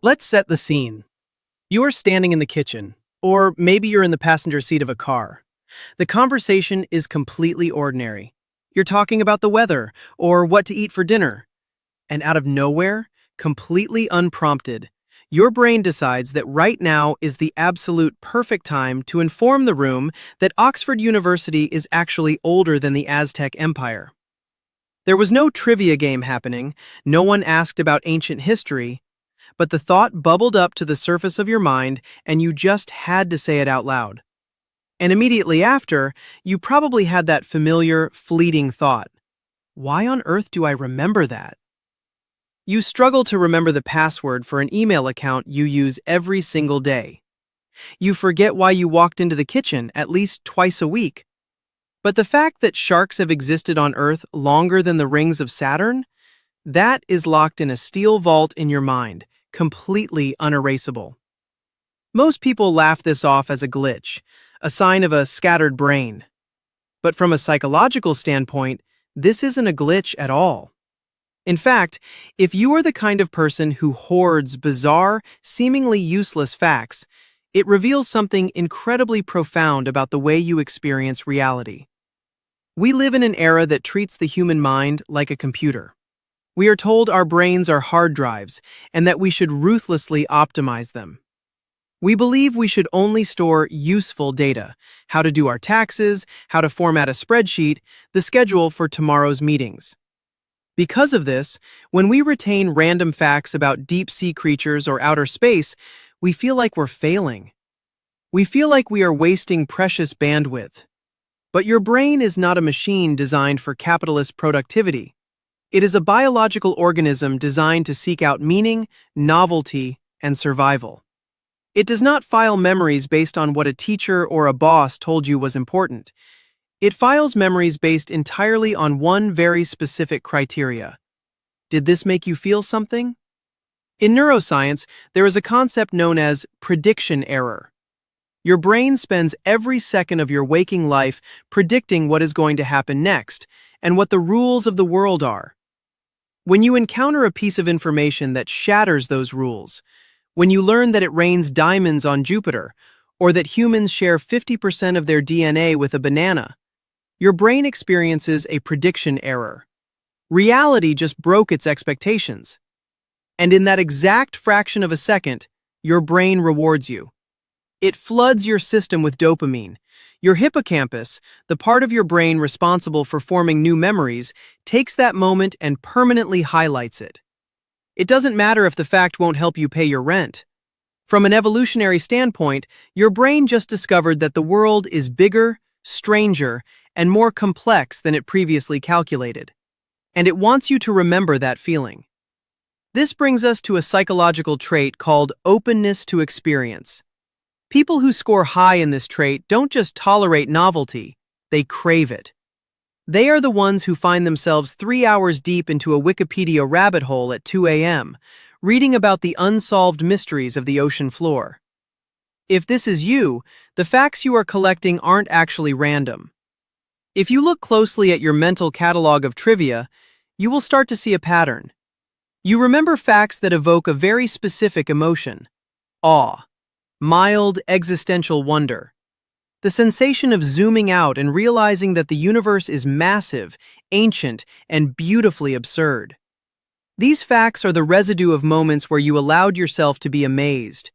Let's set the scene. You are standing in the kitchen, or maybe you're in the passenger seat of a car. The conversation is completely ordinary. You're talking about the weather, or what to eat for dinner. And out of nowhere, completely unprompted, your brain decides that right now is the absolute perfect time to inform the room that Oxford University is actually older than the Aztec Empire. There was no trivia game happening, no one asked about ancient history, but the thought bubbled up to the surface of your mind and you just had to say it out loud. And immediately after, you probably had that familiar, fleeting thought. Why on earth do I remember that? You struggle to remember the password for an email account you use every single day. You forget why you walked into the kitchen at least twice a week. But the fact that sharks have existed on Earth longer than the rings of Saturn, that is locked in a steel vault in your mind, completely unerasable. Most people laugh this off as a glitch, a sign of a scattered brain. But from a psychological standpoint, this isn't a glitch at all. In fact, if you are the kind of person who hoards bizarre, seemingly useless facts, it reveals something incredibly profound about the way you experience reality. We live in an era that treats the human mind like a computer. We are told our brains are hard drives and that we should ruthlessly optimize them. We believe we should only store useful data, how to do our taxes, how to format a spreadsheet, the schedule for tomorrow's meetings. Because of this, when we retain random facts about deep-sea creatures or outer space, we feel like we're failing. We feel like we are wasting precious bandwidth. But your brain is not a machine designed for capitalist productivity. It is a biological organism designed to seek out meaning, novelty, and survival. It does not file memories based on what a teacher or a boss told you was important. It files memories based entirely on one very specific criteria. Did this make you feel something? In neuroscience, there is a concept known as prediction error. Your brain spends every second of your waking life predicting what is going to happen next and what the rules of the world are. When you encounter a piece of information that shatters those rules, when you learn that it rains diamonds on Jupiter, or that humans share 50% of their DNA with a banana, your brain experiences a prediction error. Reality just broke its expectations. And in that exact fraction of a second, your brain rewards you. It floods your system with dopamine. Your hippocampus, the part of your brain responsible for forming new memories, takes that moment and permanently highlights it. It doesn't matter if the fact won't help you pay your rent. From an evolutionary standpoint, your brain just discovered that the world is bigger, stranger, and more complex than it previously calculated. And it wants you to remember that feeling. This brings us to a psychological trait called openness to experience. People who score high in this trait don't just tolerate novelty, they crave it. They are the ones who find themselves 3 hours deep into a Wikipedia rabbit hole at 2 a.m., reading about the unsolved mysteries of the ocean floor. If this is you, the facts you are collecting aren't actually random. If you look closely at your mental catalog of trivia, you will start to see a pattern. You remember facts that evoke a very specific emotion: awe, mild existential wonder. The sensation of zooming out and realizing that the universe is massive, ancient, and beautifully absurd. These facts are the residue of moments where you allowed yourself to be amazed.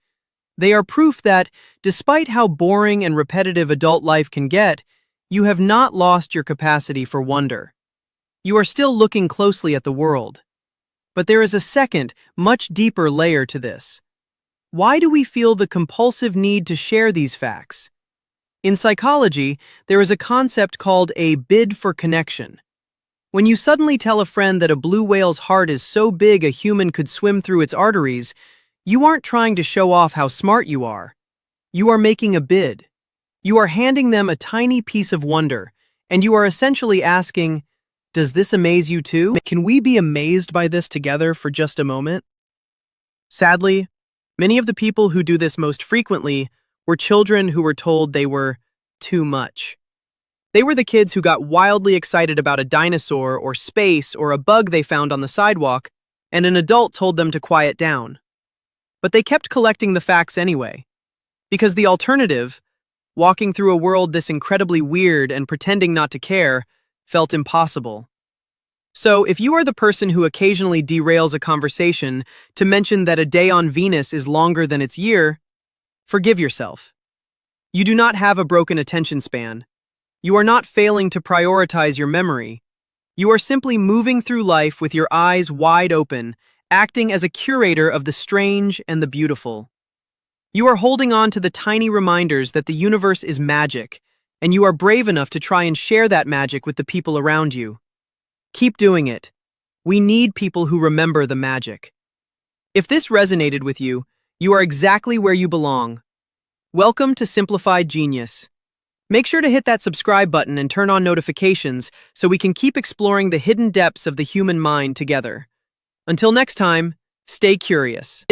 They are proof that, despite how boring and repetitive adult life can get, you have not lost your capacity for wonder. You are still looking closely at the world. But there is a second, much deeper layer to this. Why do we feel the compulsive need to share these facts? In psychology, there is a concept called a bid for connection. When you suddenly tell a friend that a blue whale's heart is so big a human could swim through its arteries, you aren't trying to show off how smart you are. You are making a bid. You are handing them a tiny piece of wonder, and you are essentially asking, does this amaze you too? Can we be amazed by this together for just a moment? Sadly, many of the people who do this most frequently were children who were told they were too much. They were the kids who got wildly excited about a dinosaur or space or a bug they found on the sidewalk, and an adult told them to quiet down. but they kept collecting the facts anyway. Because the alternative, walking through a world this incredibly weird and pretending not to care, felt impossible. So, if you are the person who occasionally derails a conversation to mention that a day on Venus is longer than its year, forgive yourself. You do not have a broken attention span. You are not failing to prioritize your memory. You are simply moving through life with your eyes wide open, acting as a curator of the strange and the beautiful. You are holding on to the tiny reminders that the universe is magic, and you are brave enough to try and share that magic with the people around you. Keep doing it. We need people who remember the magic. If this resonated with you, you are exactly where you belong. Welcome to Simplified Genius. Make sure to hit that subscribe button and turn on notifications so we can keep exploring the hidden depths of the human mind together. Until next time, stay curious.